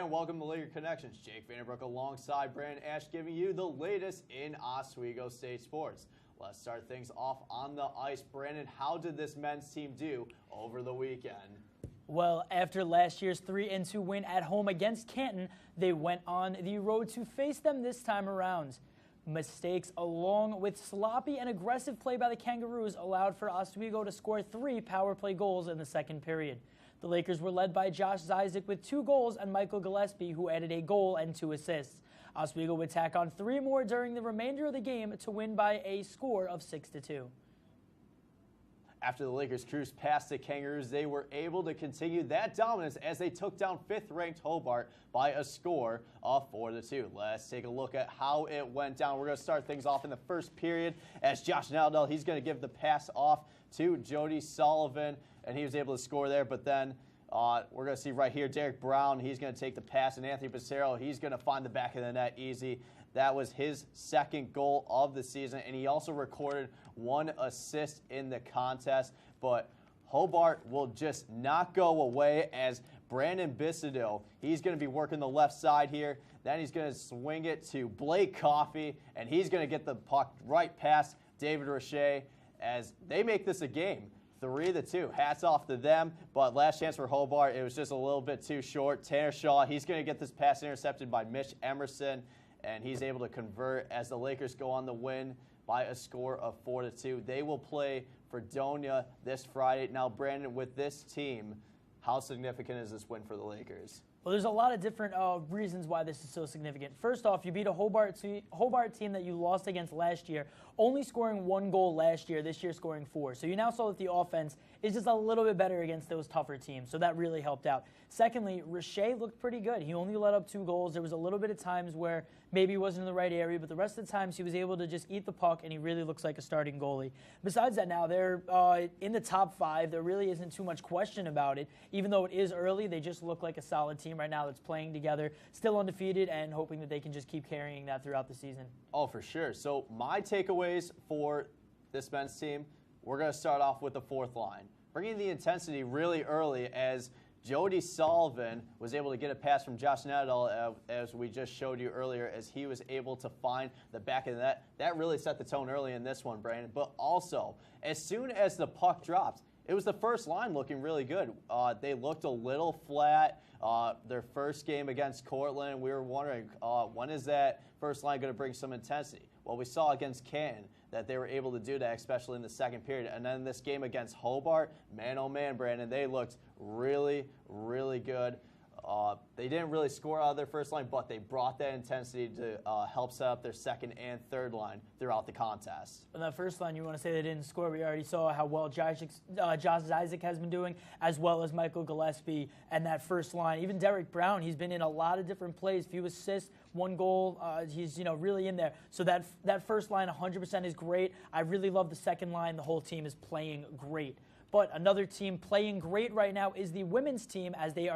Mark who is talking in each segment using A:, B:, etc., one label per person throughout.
A: and welcome to Laker Connections. Jake Vanderbroek alongside Brandon Ash giving you the latest in Oswego State sports. Let's start things off on the ice. Brandon, how did this men's team do over the weekend?
B: Well, after last year's 3-2 win at home against Canton, they went on the road to face them this time around. Mistakes along with sloppy and aggressive play by the Kangaroos allowed for Oswego to score 3 power play goals in the second period. The Lakers were led by Josh Zyzik with 2 goals and Michael Gillespie, who added a goal and 2 assists. Oswego would tack on 3 more during the remainder of the game to win by a score of 6-2.
A: After the Lakers cruised past the Kangaroos, they were able to continue that dominance as they took down 5th-ranked Hobart by a score of 4-2. Let's take a look at how it went down. We're going to start things off in the first period as Josh Naldell, he's going to give the pass off to Jody Sullivan, and he was able to score there. But then we're going to see right here, Derek Brown, he's going to take the pass, and Anthony Pissarro, he's going to find the back of the net easy. That was his second goal of the season, and he also recorded 1 assist in the contest. But Hobart will just not go away as Brandon Bissido, he's going to be working the left side here. Then he's going to swing it to Blake Coffey, and he's going to get the puck right past David Roche as they make this a game. 3-2. Hats off to them, but last chance for Hobart, it was just a little bit too short. Tanner Shaw, he's going to get this pass intercepted by Mitch Emerson, and he's able to convert as the Lakers go on the win by a score of 4-2. They will play Fredonia this Friday. Now, Brandon, with this team, how significant is this win for the Lakers?
B: Well, there's a lot of different reasons why this is so significant. First off, you beat a Hobart team that you lost against last year, only scoring 1 goal last year, this year scoring 4. So you now saw that the offense is just a little bit better against those tougher teams, so that really helped out. Secondly, Roche looked pretty good. He only let up 2 goals. There was a little bit of times where maybe he wasn't in the right area, but the rest of the times he was able to just eat the puck, and he really looks like a starting goalie. Besides that, now they're in the top 5. There really isn't too much question about it. Even though it is early, they just look like a solid team right now that's playing together, still undefeated, and hoping that they can just keep carrying that throughout the season.
A: Oh, for sure. So my takeaways for this men's team, we're going to start off with the 4th line. Bringing the intensity really early as Jody Sullivan was able to get a pass from Josh Nadal, as we just showed you earlier, as he was able to find the back of the net. That really set the tone early in this one, Brandon. But also, as soon as the puck dropped, it was the first line looking really good. They looked a little flat. Their first game against Cortland, we were wondering, when is that first line going to bring some intensity? Well, we saw against Canton that they were able to do that, especially in the second period. And then this game against Hobart, man, oh man, Brandon, they looked really, really good. They didn't really score out of their first line, but they brought that intensity to help set up their second and third line throughout the contest.
B: On that first line, you want to say they didn't score. We already saw how well Josh Zyzik has been doing, as well as Michael Gillespie. And that first line, even Derek Brown, he's been in a lot of different plays. Few assists, 1 goal. He's really in there. So that first line 100% is great. I really love the second line. The whole team is playing great. But another team playing great right now is the women's team as they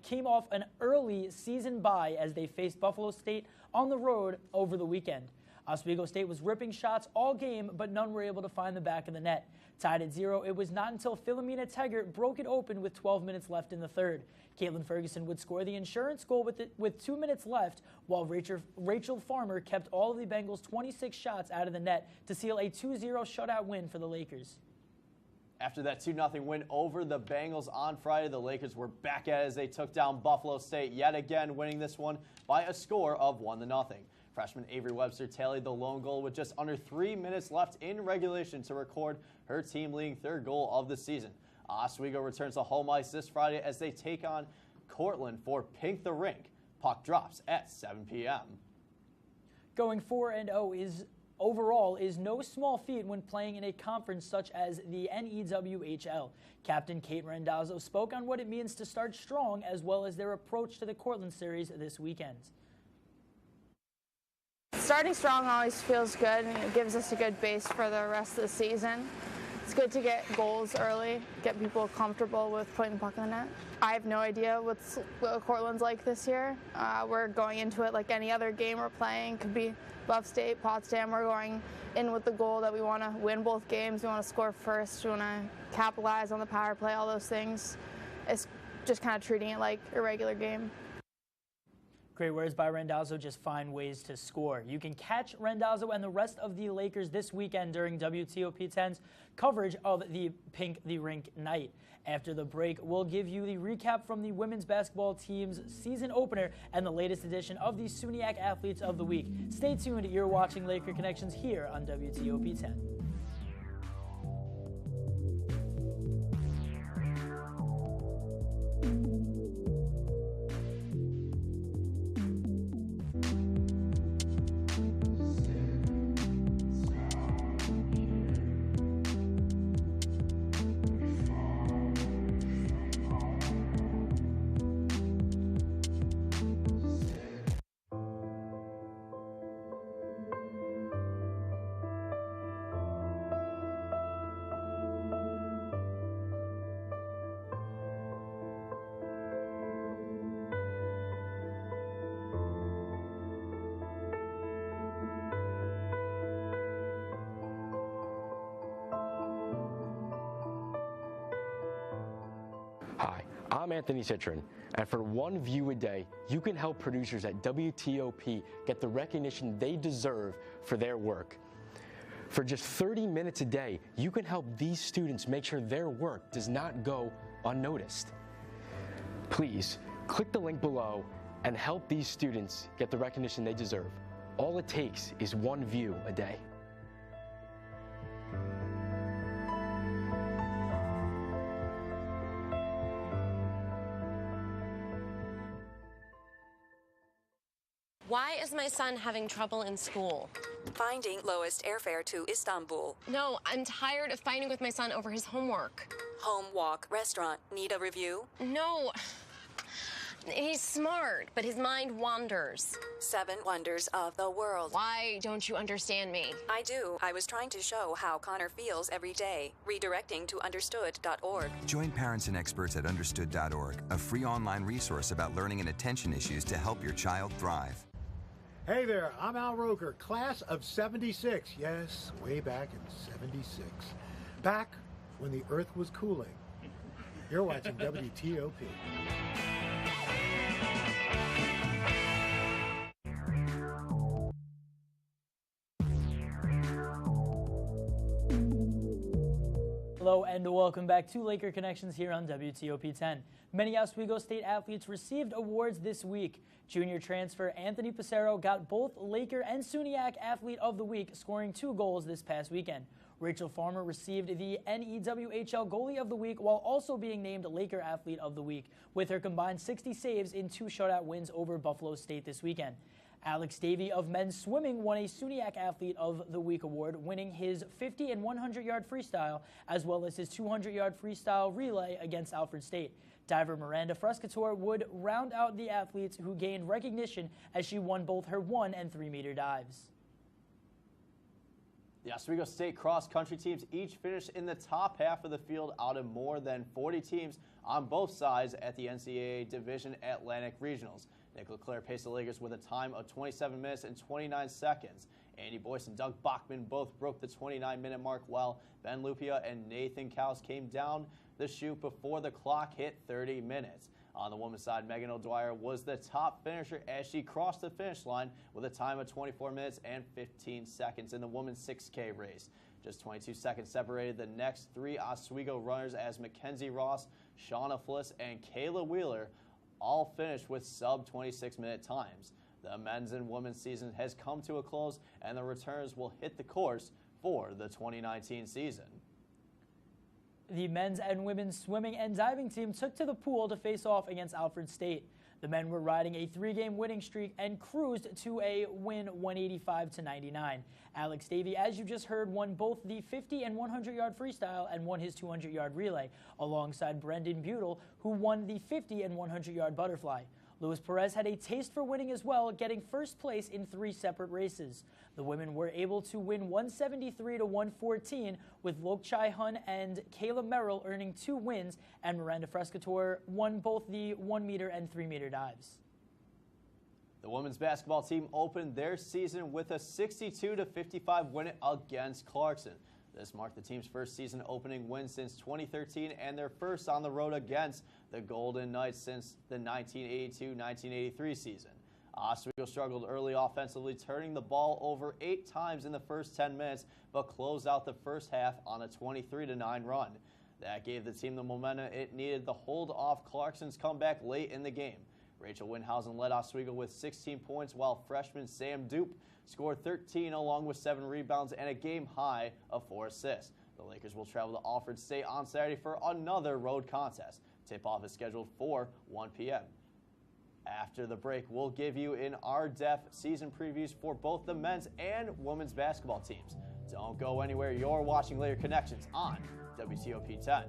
B: came off an early season bye as they faced Buffalo State on the road over the weekend. Oswego State was ripping shots all game, but none were able to find the back of the net. Tied at 0, it was not until Philomena Teggart broke it open with 12 minutes left in the third. Caitlin Ferguson would score the insurance goal with 2 minutes left, while Rachel Farmer kept all of the Bengals' 26 shots out of the net to seal a 2-0 shutout win for the Lakers.
A: After that 2-0 win over the Bengals on Friday, the Lakers were back at it as they took down Buffalo State yet again, winning this one by a score of 1-0. Freshman Avery Webster tallied the lone goal with just under 3 minutes left in regulation to record her team-leading 3rd goal of the season. Oswego returns to home ice this Friday as they take on Cortland for Pink the Rink. Puck drops at 7 p.m.
B: Going 4-0 overall is no small feat when playing in a conference such as the NEWHL. Captain Kate Randazzo spoke on what it means to start strong as well as their approach to the Cortland series this weekend.
C: Starting strong always feels good, and it gives us a good base for the rest of the season. It's good to get goals early, get people comfortable with putting the puck in the net. I have no idea what Cortland's like this year. We're going into it like any other game we're playing. Could be Buff State, Potsdam. We're going in with the goal that we want to win both games. We want to score first. We want to capitalize on the power play, all those things. It's just kind of treating it like a regular game.
B: Great words by Randazzo. Just find ways to score. You can catch Randazzo and the rest of the Lakers this weekend during WTOP 10's coverage of the Pink the Rink night. After the break, we'll give you the recap from the women's basketball team's season opener and the latest edition of the SUNYAC Athletes of the Week. Stay tuned. You're watching Laker Connections here on WTOP 10.
D: Hi, I'm Anthony Citron, and for one view a day, you can help producers at WTOP get the recognition they deserve for their work. For just 30 minutes a day, you can help these students make sure their work does not go unnoticed. Please, click the link below and help these students get the recognition they deserve. All it takes is one view a day.
E: Why is my son having trouble in school?
F: Finding lowest airfare to Istanbul.
E: No, I'm tired of fighting with my son over his homework.
F: Home, walk, restaurant. Need a review?
E: No. He's smart, but his mind wanders.
F: 7 wonders of the world.
E: Why don't you understand me?
F: I do. I was trying to show how Connor feels every day. Redirecting to understood.org.
G: Join parents and experts at understood.org, a free online resource about learning and attention issues to help your child thrive.
H: Hey there, I'm Al Roker, class of 76. Yes, way back in 76. Back when the earth was cooling. You're watching WTOP.
B: Hello and welcome back to Laker Connections here on WTOP 10. Many Oswego State athletes received awards this week. Junior transfer Anthony Pissarro got both Laker and SUNYAC Athlete of the Week, scoring 2 goals this past weekend. Rachel Farmer received the NEWHL Goalie of the Week while also being named Laker Athlete of the Week, with her combined 60 saves in 2 shutout wins over Buffalo State this weekend. Alex Davey of men's swimming won a SUNYAC Athlete of the Week award, winning his 50 and 100-yard freestyle as well as his 200-yard freestyle relay against Alfred State. Diver Miranda Frescator would round out the athletes who gained recognition as she won both her 1 and 3-meter dives.
A: The Oswego State cross-country teams each finished in the top half of the field out of more than 40 teams on both sides at the NCAA Division Atlantic Regionals. Nick LeClaire paced the Lakers with a time of 27 minutes and 29 seconds. Andy Boyce and Doug Bachman both broke the 29-minute mark, while Ben Lupia and Nathan Cowes came down the chute before the clock hit 30 minutes. On the women's side, Megan O'Dwyer was the top finisher as she crossed the finish line with a time of 24 minutes and 15 seconds in the women's 6K race. Just 22 seconds separated the next 3 Oswego runners as Mackenzie Ross, Shauna Fliss, and Kayla Wheeler all finished with sub-26-minute times. The men's and women's season has come to a close, and the returners will hit the course for the 2019 season.
B: The men's and women's swimming and diving team took to the pool to face off against Alfred State. The men were riding a 3-game winning streak and cruised to a win 185-99. Alex Davey, as you just heard, won both the 50 and 100-yard freestyle and won his 200-yard relay, alongside Brendan Butel, who won the 50 and 100-yard butterfly. Luis Perez had a taste for winning as well, getting first place in 3 separate races. The women were able to win 173-114, with Lok Chai Hun and Kayla Merrill earning 2 wins, and Miranda Frescator won both the 1-meter and 3-meter dives.
A: The women's basketball team opened their season with a 62-55 win against Clarkson. This marked the team's first season opening win since 2013 and their first on the road against the Golden Knights since the 1982-1983 season. Oswego struggled early offensively, turning the ball over 8 times in the first 10 minutes, but closed out the first half on a 23-9 run. That gave the team the momentum it needed to hold off Clarkson's comeback late in the game. Rachel Windhausen led Oswego with 16 points, while freshman Sam Dupe scored 13 along with 7 rebounds and a game high of 4 assists. The Lakers will travel to Alfred State on Saturday for another road contest. Tip-off is scheduled for 1 p.m. After the break, we'll give you in our depth season previews for both the men's and women's basketball teams. Don't go anywhere. You're watching Laker Connections on WTOP 10.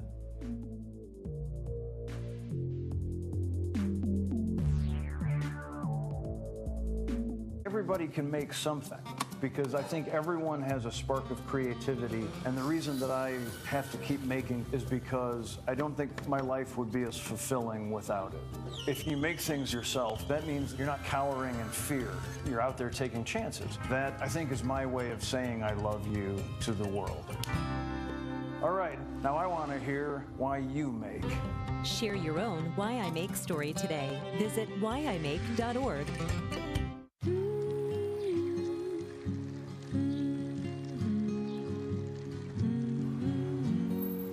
I: Everybody can make something, because I think everyone has a spark of creativity, and the reason that I have to keep making is because I don't think my life would be as fulfilling without it. If you make things yourself, that means you're not cowering in fear. You're out there taking chances. That, I think, is my way of saying I love you to the world. All right, now I want to hear why you make.
J: Share your own Why I Make story today. Visit whyimake.org.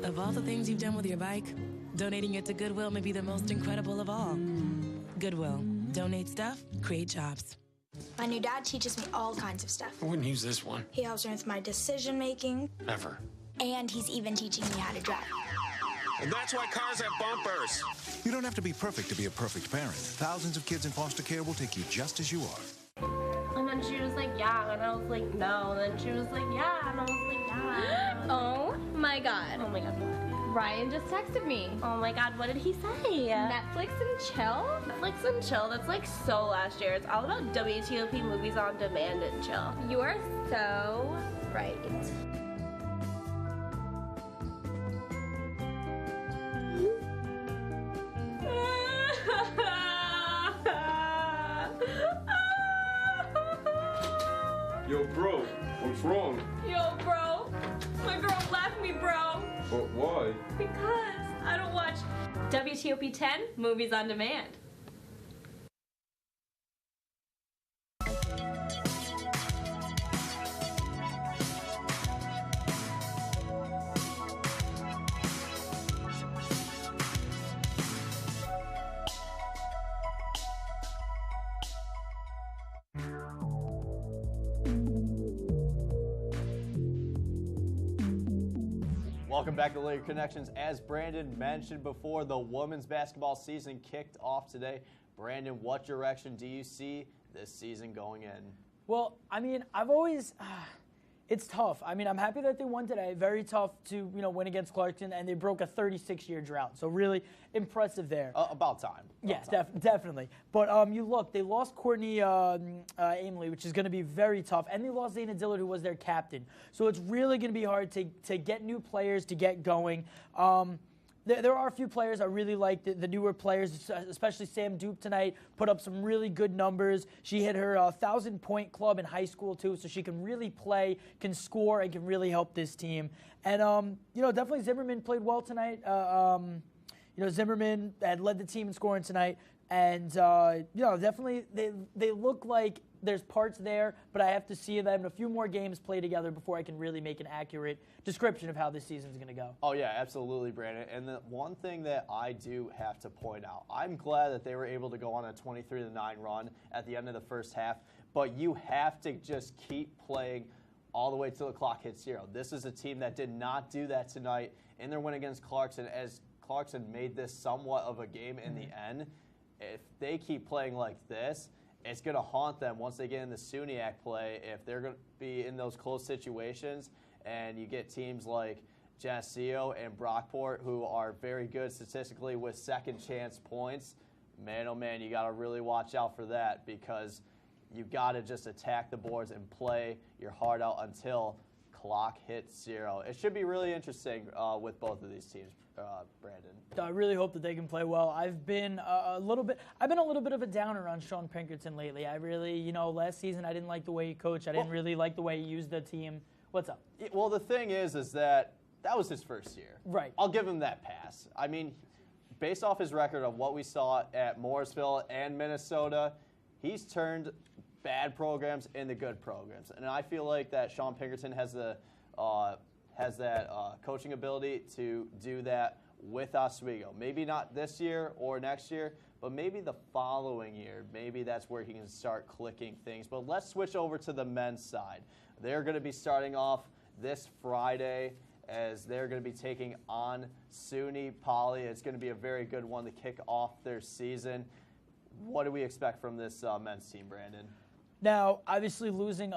K: Of all the things you've done with your bike, donating it to Goodwill may be the most incredible of all. Goodwill. Donate stuff, create jobs.
L: My new dad teaches me all kinds of stuff.
M: I wouldn't use this one.
L: He helps me with my decision making.
M: Ever.
L: And he's even teaching me how to drive.
N: And that's why cars have bumpers.
O: You don't have to be perfect to be a perfect parent. Thousands of kids in foster care will take you just as you are.
P: And then she was like, yeah, and I was like, no. And then she was like, yeah, and I was like, yeah.
E: Oh my God.
P: Oh my God, what?
E: Ryan just texted me.
P: Oh my God, what did he say?
E: Netflix and chill?
P: Netflix and chill, that's like so last year. It's all about WTOP movies on demand and chill.
E: You are so right.
Q: Yo, bro, what's wrong?
P: Yo, bro, my girl left me, bro.
Q: But why?
P: Because I don't watch WTOP 10 movies on demand.
A: Welcome back to Laker Connections. As Brandon mentioned before, the women's basketball season kicked off today. Brandon, what direction do you see this season going in?
B: Well, I mean, I've always, it's tough. I mean, I'm happy that they won today. Very tough to, win against Clarkson, and they broke a 36-year drought. So really impressive there.
A: About time.
B: Yes, definitely. But you look, they lost Courtney Ameley, which is going to be very tough, and they lost Zayna Dillard, who was their captain. So it's really going to be hard to get new players to get going. There are a few players I really like, the newer players, especially Sam Dupe tonight, put up some really good numbers. She hit her 1,000-point club in high school, too, so she can really play, can score, and can really help this team. And, definitely Zimmerman played well tonight. Zimmerman had led the team in scoring tonight. And, definitely they look like there's parts there, but I have to see them a few more games play together before I can really make an accurate description of how this season's going to go.
A: Oh, yeah, absolutely, Brandon. And the one thing that I do have to point out, I'm glad that they were able to go on a 23-9 run at the end of the first half, but you have to just keep playing all the way till the clock hits 0. This is a team that did not do that tonight in their win against Clarkson, as Clarkson made this somewhat of a game in the end. If they keep playing like this, it's going to haunt them once they get in the SUNYAC play. If they're going to be in those close situations and you get teams like Geneseo and Brockport, who are very good statistically with second chance points, man, oh man, you got to really watch out for that, because you got to just attack the boards and play your heart out until clock hits 0. It should be really interesting with both of these teams, Brandon.
B: I really hope that they can play well. I've been a little bit of a downer on Sean Pinkerton lately. I really, last season I didn't like the way he coached. I didn't really like the way he used the team. What's up?
A: Well, the thing is that was his first year.
B: Right.
A: I'll give him that pass. I mean, based off his record of what we saw at Morrisville and Minnesota, he's turned bad programs into good programs. And I feel like that Sean Pinkerton has that coaching ability to do that with Oswego. Maybe not this year or next year, but maybe the following year. Maybe that's where he can start clicking things. But let's switch over to the men's side. They're going to be starting off this Friday as they're going to be taking on SUNY Poly. It's going to be a very good one to kick off their season. What do we expect from this men's team, Brandon?
B: Now, obviously losing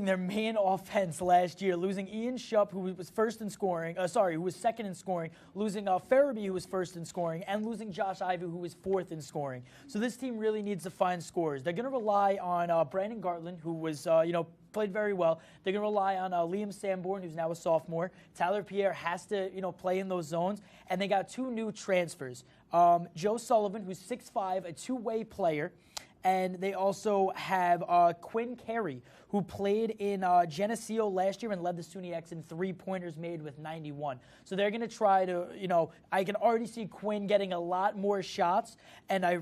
B: their main offense last year, losing Ian Shupp, who was who was second in scoring, losing Farabee, who was first in scoring, and losing Josh Ivey, who was fourth in scoring. So this team really needs to find scores. They're going to rely on Brandon Gartland, who was, played very well. They're going to rely on Liam Sanborn, who's now a sophomore. Tyler Pierre has to, play in those zones. And they got two new transfers. Joe Sullivan, who's 6'5", a two-way player. And they also have Quinn Carey, who played in Geneseo last year and led the SUNY X in three-pointers made with 91. So they're going to try to, I can already see Quinn getting a lot more shots, and I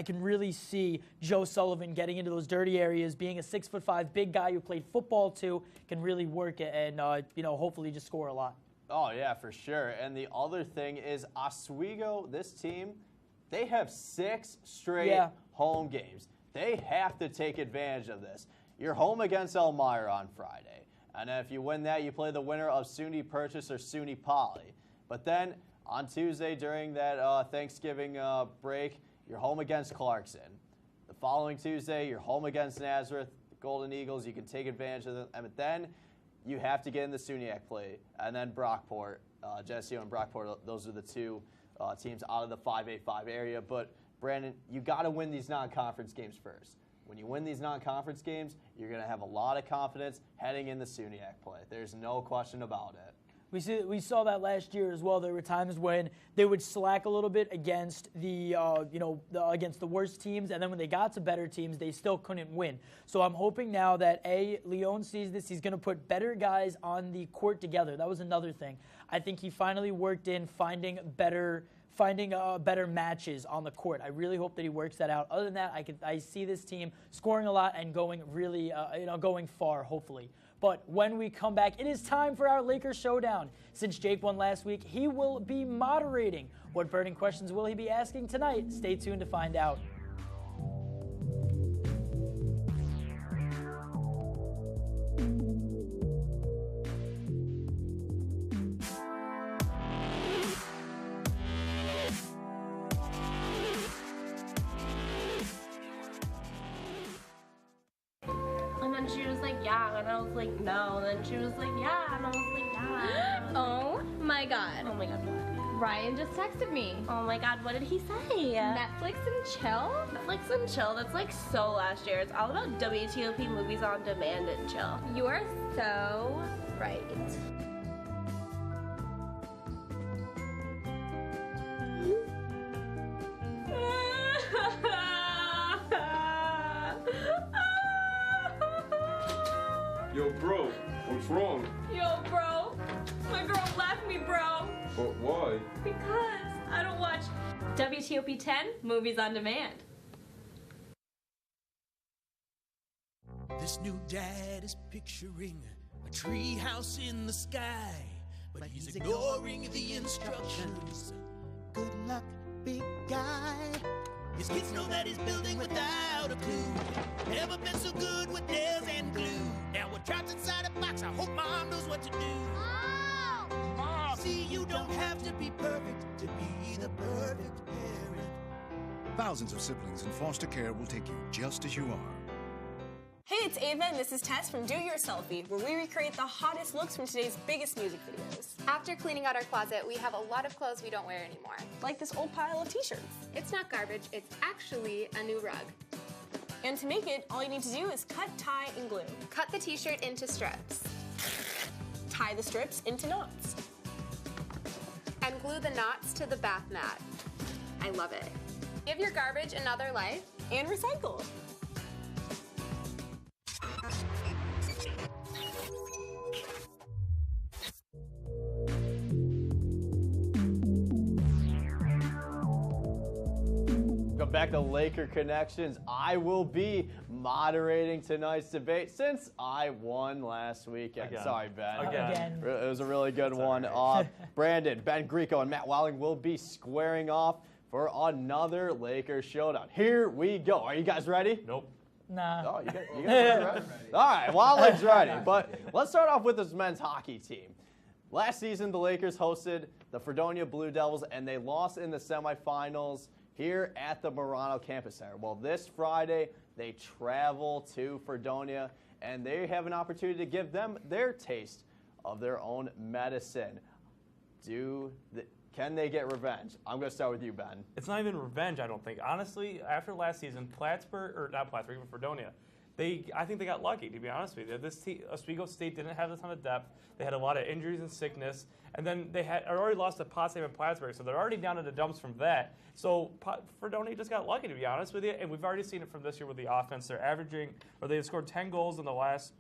B: can really see Joe Sullivan getting into those dirty areas, being a 6'5" big guy who played football too, can really work it and, hopefully just score a lot.
A: Oh, yeah, for sure. And the other thing is Oswego, this team, they have 6 straight home games. They have to take advantage of this. You're home against Elmira on Friday. And if you win that, you play the winner of SUNY Purchase or SUNY Poly. But then on Tuesday during that Thanksgiving break, you're home against Clarkson. The following Tuesday, you're home against Nazareth, the Golden Eagles. You can take advantage of them. And then you have to get in the SUNYAC play. And then Brockport, Geneseo and Brockport, those are the two teams out of the 5A5 area. But Brandon, you got to win these non-conference games first. When you win these non-conference games, you're going to have a lot of confidence heading in the SUNYAC play. There's no question about it.
B: We saw that last year as well. There were times when they would slack a little bit against against the worst teams, and then when they got to better teams, they still couldn't win. So I'm hoping now that Leon sees this. He's going to put better guys on the court together. That was another thing. I think he finally worked in finding better matches on the court. I really hope that he works that out. Other than that, I see this team scoring a lot and going really, going far, hopefully. But when we come back, it is time for our Lakers showdown. Since Jake won last week, he will be moderating. What burning questions will he be asking tonight? Stay tuned to find out.
P: She was like, yeah, and I was like, no. And then she was like, yeah, and I was like, yeah.
E: Oh my god.
P: Oh my god, what?
E: Ryan just texted me.
P: Oh my god, what did he say?
E: Netflix and chill?
P: Netflix and chill, that's like so last year. It's all about WTOP movies on demand and chill.
E: You are so right.
Q: Yo, bro, what's wrong?
P: Yo, bro, my girl left me, bro.
Q: But why?
P: Because I don't watch
E: WTOP 10 movies on demand.
M: This new dad is picturing a tree house in the sky, but he's ignoring the instructions. Good luck, big guy. His kids know that he's building without a clue. Never been so good with nails and glue. Now we're trapped inside a box. I hope mom knows what to do. Mom! See, you don't have to be perfect to be the perfect parent.
O: Thousands of siblings in foster care will take you just as you are.
R: Hey, it's Ava, and this is Tess from Do Your Selfie, where we recreate the hottest looks from today's biggest music videos.
S: After cleaning out our closet, we have a lot of clothes we don't wear anymore.
R: Like this old pile of t-shirts.
S: It's not garbage, it's actually a new rug.
R: And to make it, all you need to do is cut, tie, and glue.
S: Cut the t-shirt into strips.
R: Tie the strips into knots.
S: And glue the knots to the bath mat. I love it. Give your garbage another life.
R: And recycle.
A: Welcome back to Laker Connections. I will be moderating tonight's debate since I won last weekend.
T: Again.
A: Sorry, Ben.
T: Again.
A: It was a really good one. Brandon, Ben Greco, and Matt Wilding will be squaring off for another Lakers showdown. Here we go. Are you guys ready?
T: Nope.
B: Nah.
A: Oh, you guys are ready? All right, Wilding's ready. But let's start off with this men's hockey team. Last season, the Lakers hosted the Fredonia Blue Devils, and they lost in the semifinals here at the Marano Campus Center. Well, this Friday, they travel to Fredonia, and they have an opportunity to give them their taste of their own medicine. Can they get revenge? I'm going to start with you, Ben.
T: It's not even revenge, I don't think. Honestly, after last season, even Fredonia, I think they got lucky, to be honest with you. This team, Oswego State didn't have a ton of depth. They had a lot of injuries and sickness. And then they had already lost to Potsdam and Plattsburgh, so they're already down in the dumps from that. So Fredonia just got lucky, to be honest with you. And we've already seen it from this year with the offense. They're averaging, or they scored 10 goals in the last.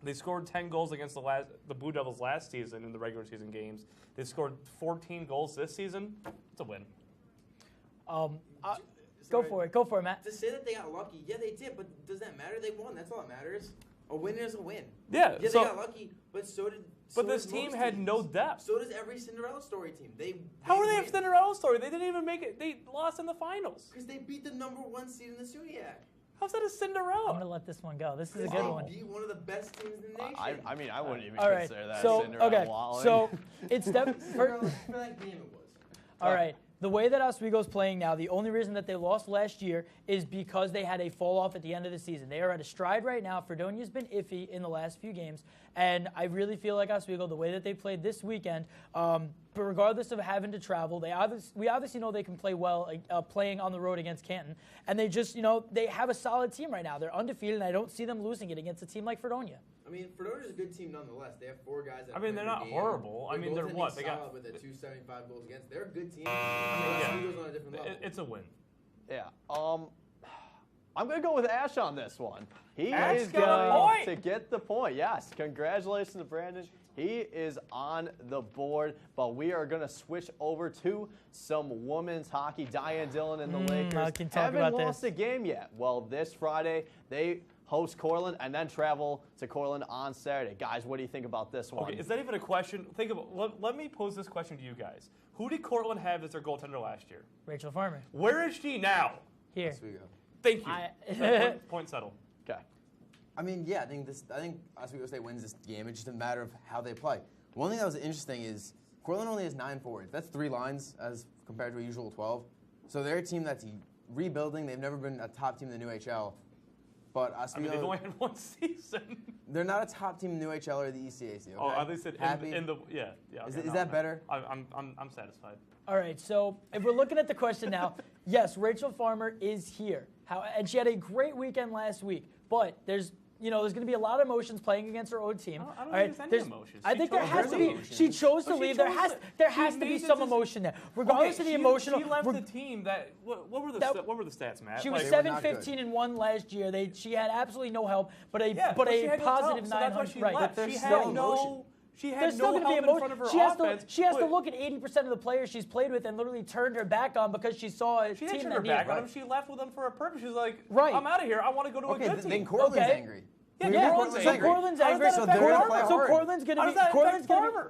T: They scored 10 goals against the Blue Devils last season in the regular season games. They scored 14 goals this season. It's a win.
B: Go for it, Matt.
U: To say that they got lucky, yeah, they did, but does that matter? They won. That's all that matters. A win is a win.
T: Yeah,
U: they got lucky, but so did.
T: But this team had no depth.
U: So does every Cinderella story team.
T: How are they a Cinderella story? They didn't even make it. They lost in the finals.
U: Because they beat the #1 seed in the SUNYAC.
T: How's that a Cinderella?
B: I'm going to let this one go. This is a good one.
U: They beat one of the best teams in the nation.
A: I mean, I wouldn't even
B: All right,
A: consider that
B: so,
A: Cinderella.
B: okay,
A: Walling.
B: so it's
U: For that game it was.
B: All right. The way that Oswego's playing now, the only reason that they lost last year is because they had a fall off at the end of the season. They are at a stride right now. Fredonia's been iffy in the last few games, and I really feel like Oswego, the way that they played this weekend, but regardless of having to travel, we obviously know they can play well playing on the road against Canton, and they just, they have a solid team right now. They're undefeated, and I don't see them losing it against a team like Fredonia.
U: I mean, Fredonia's a good team nonetheless. They have 4 guys that
T: they're not horrible. I mean, they're what? They got
U: with a 275 goals against. They're a good team.
T: Yeah.
U: On a different level.
T: It's a win.
A: Yeah. I'm going to go with Ash on this one. He
T: Ash
A: is
T: got
A: going to get the point. Yes. Congratulations to Brandon. He is on the board, but we are going to switch over to some women's hockey. Diane Dillon and the Lakers haven't lost a game yet. Well, this Friday, they host Cortland and then travel to Cortland on Saturday. Guys, what do you think about this one?
T: Okay, is that even a question? Think about. Let me pose this question to you guys. Who did Cortland have as their goaltender last year?
B: Rachel Farmer.
T: Where is she now?
B: Here.
U: Oswego.
T: Thank you. Point settled.
A: Okay.
U: I mean, yeah, I think Oswego State wins this game. It's just a matter of how they play. One thing that was interesting is Cortland only has 9 forwards. That's 3 lines as compared to a usual 12. So they're a team that's rebuilding. They've never been a top team in the new HL. But Oswego,
T: they've only had 1 season.
U: They're not a top team in the new HL or the ECAC. Okay?
T: Oh, they said in the yeah.
U: Okay,
T: is
U: that better?
T: I'm satisfied.
B: All right, so if we're looking at the question now, yes, Rachel Farmer is here. And she had a great weekend last week, but there's going to be a lot of emotions playing against her own team.
T: I don't think there's any emotions.
B: I think there has to be. She chose to leave. There has to be some emotion there, regardless of the emotional.
T: She left the team that. What were the stats, Matt?
B: She was 7-15-1 last year. She had absolutely no help, but a positive 900.
T: Right. She had no help in front of her offense.
B: She has to look at 80% of the players she's played with and literally turned her back on because she saw a
T: team
B: that
T: needed her. She didn't turn her back on them. She left with them for a purpose. She was like, I'm out of here. I want to go to a good team.
U: Then Cortland's angry.
B: Cortland's angry.
U: So
B: Cortland's going to be. Cortland's going to be.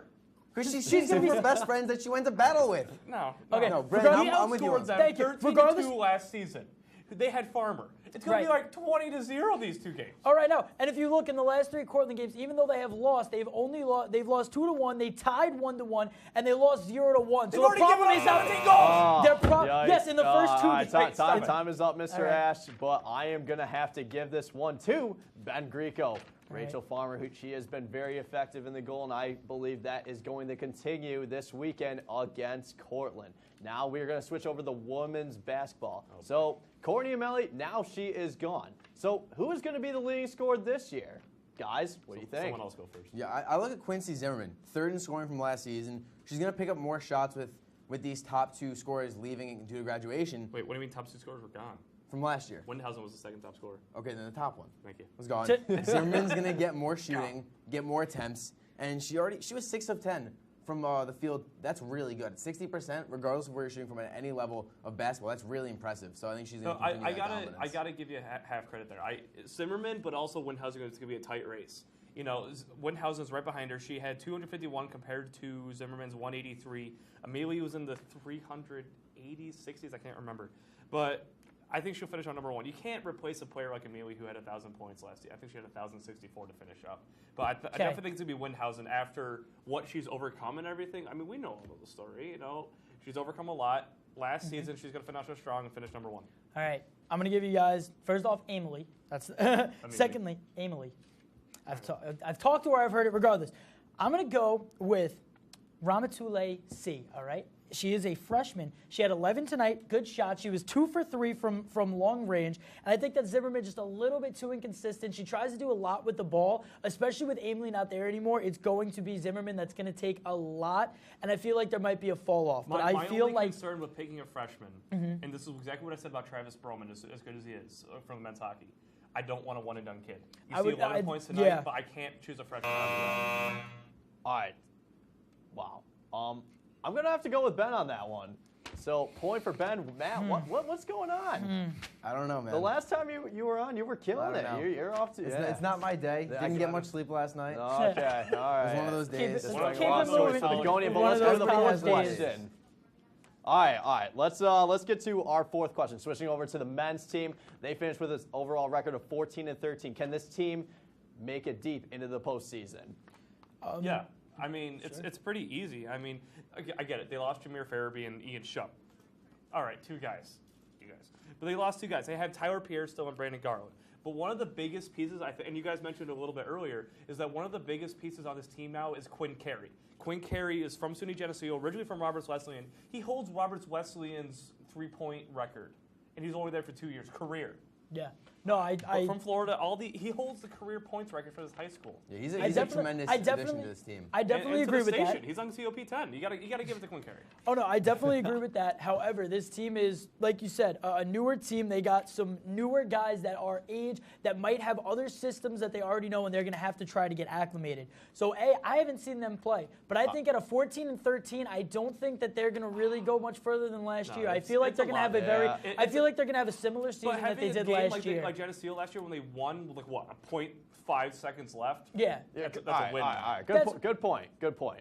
U: Because she's going to be the best friends that she went to battle with.
T: No.
U: Okay. No, Brandon, I'm with you.
T: Thank you. Regardless, last season, they had Farmer. It's going to be like 20-0 these 2 games.
B: All right, now, and if you look in the last 3 Cortland games, even though they have lost, they've lost 2-1, they tied 1-1, and they lost 0-1.
T: They've already given up 17 goals.
B: Yes, in the first 2 games.
A: Time is up, Mr. Ash, but I am going to have to give this one to Ben Greco. Rachel Farmer, she has been very effective in the goal, and I believe that is going to continue this weekend against Cortland. Now we're going to switch over to women's basketball. Okay. So Courtney Amelli, now she is gone. So who is going to be the leading scorer this year? Guys, what do you think?
T: Someone else go first.
U: Yeah, I look at Quincy Zimmerman, 3rd in scoring from last season. She's going to pick up more shots with these top 2 scorers leaving due to graduation.
T: Wait, what do you mean top 2 scorers were gone?
U: From last year.
T: Windhausen was the 2nd top scorer.
U: Okay, then the top one.
T: Thank you.
U: Was gone. Zimmerman's going to get more shooting, get more attempts, and she was 6 of 10 from the field, that's really good. 60%, regardless of where you're shooting from at any level of basketball, that's really impressive. So I think she's going to continue that dominance.
T: I gotta give you half credit there. Zimmerman, but also Windhausen, it's going to be a tight race. You know, Windhausen's right behind her. She had 251 compared to Zimmerman's 183. Amelie was in the 380s, 60s, I can't remember. But I think she'll finish on number 1. You can't replace a player like Amelie who had 1,000 points last year. I think she had 1,064 to finish up. But I definitely think it's going to be Windhausen after what she's overcome and everything. I mean, we know all of the story. You know, she's overcome a lot. Last season, she's going to finish strong and finish number 1.
B: All right. I'm going to give you guys, first off, Amelie. That's secondly, Amelie. I've talked to her. I've heard it. Regardless, I'm going to go with Ramatule C. All right. She is a freshman. She had 11 tonight. Good shot. She was 2 for 3 from long range. And I think that Zimmerman just a little bit too inconsistent. She tries to do a lot with the ball, especially with Amelie not there anymore. It's going to be Zimmerman that's going to take a lot. And I feel like there might be a fall off. But I feel
T: only
B: like
T: concern with picking a freshman, and this is exactly what I said about Travis Broman, as good as he is from the men's hockey. I don't want a one-and-done kid. You see a lot of points tonight, but I can't choose a freshman.
A: All right. Wow. I'm going to have to go with Ben on that one. So, point for Ben. Matt, what's going on?
U: I don't know, man.
A: The last time you were on, you were killing it. You're off to
U: It's not my day. Didn't get much sleep last night.
A: Okay, all right.
U: It was one of those days.
A: Keep it moving. Let's go to the fourth question. All right. Let's get to our fourth question. Switching over to the men's team, they finished with an overall record of 14-13. Can this team make it deep into the postseason?
T: Yeah, I mean it's pretty easy. I mean, I get it. They lost Jameer Farabee and Ian Shupp. All right, two guys, but they lost 2 guys. They had Tyler Pierre still and Brandon Garland. But one of the biggest pieces, and you guys mentioned it a little bit earlier, is that one of the biggest pieces on this team now is Quinn Carey. Quinn Carey is from SUNY Geneseo, originally from Roberts Wesleyan. He holds Roberts Wesleyan's 3-point record, and he's only there for 2 years, career.
B: Yeah. No,
T: But from Florida, he holds the career points record for his high school.
U: Yeah, he's a tremendous addition to this team.
B: I definitely agree with that.
T: He's on COP 10. You gotta give it to Quinn Carey.
B: Oh no, I definitely agree with that. However, this team is, like you said, a newer team. They got some newer guys that are age that might have other systems that they already know, and they're going to have to try to get acclimated. So, I haven't seen them play, but I think at a 14-13, I don't think that they're going to really go much further than last year. I feel like they're going to have I feel like they're going to have a similar season that they did last year.
T: Like Geneseo last year when they won with 0.5 seconds left.
B: Yeah.
T: That's a win.
A: All right. Good point.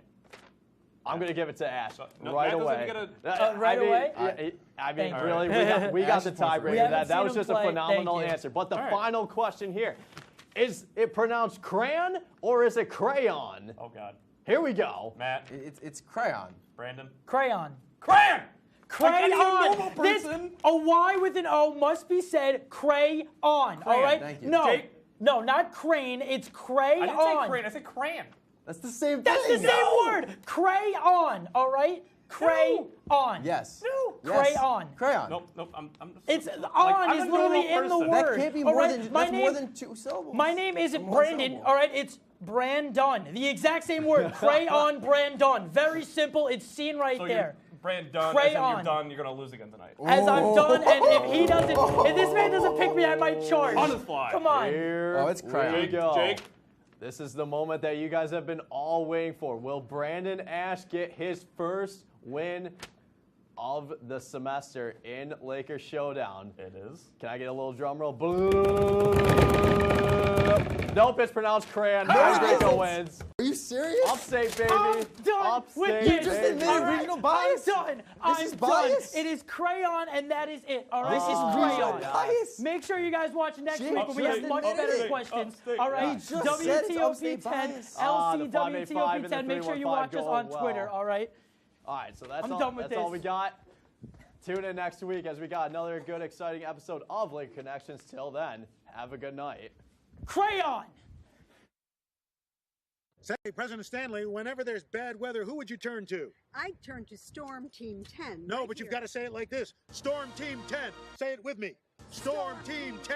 A: I'm going to give it to Ash
T: right
A: away.
B: Away?
A: I mean, really, we got the tiebreaker. That was just a phenomenal answer. But the final question here, is it pronounced crayon or is it crayon?
T: Oh, God.
A: Here we go.
T: Matt.
U: It's crayon.
T: Brandon.
B: Crayon.
T: Crayon!
B: Crayon. A Y with an O must be said crayon. All right?
U: Thank you.
B: No, not crane. It's crayon.
T: I didn't say crane. I said crayon.
U: That's the same thing.
B: That's the same word. Crayon. All right? Crayon.
U: Yes.
B: No. Crayon.
U: Crayon.
T: Nope.
B: It's on is literally in the word.
U: That can't be more than 2 syllables.
B: My name isn't Brandon. All right? It's Brandon. The exact same word. Crayon, Brandon. Very simple. It's seen right there.
T: Brandon, as in you're done, you're going to lose again tonight.
B: As I'm done, and if this man doesn't pick me, I might charge.
T: On the fly.
B: Come on.
U: It's crayon.
A: Here we go.
T: Jake.
A: This is the moment that you guys have been all waiting for. Will Brandon Ash get his first win of the semester in Lakers Showdown?
T: It is.
A: Can I get a little drum roll? Nope, it's pronounced crayon. Rico wins.
U: Are you serious?
A: Upstate, baby.
B: I'm done with
U: You just admitted regional bias.
B: I'm done.
U: This is bias.
B: It is crayon, and that is it. All right,
U: This is
B: crayon.
U: bias.
B: Make sure you guys watch next week when we have
U: just
B: much
U: admitted
B: better
U: it.
B: questions.
T: Upstate.
B: All right,
U: He just said it's
B: WTOP
U: upstate
B: 10,
U: bias.
A: The
B: LCWTOP 10. Make sure you
A: 585
B: watch us on
A: go
B: Twitter.
A: well.
B: All right.
A: All right, so that's
B: I'm
A: all.
B: done with
A: That's all
B: this.
A: we got. Tune in next week as we got another good, exciting episode of Lake Connections. Till then, have a good night.
B: Crayon.
H: Say, President Stanley, whenever there's bad weather, who would you turn to?
C: I'd turn to Storm Team 10.
H: No, but you've got to say it like this. Storm Team 10. Say it with me. Storm Team 10.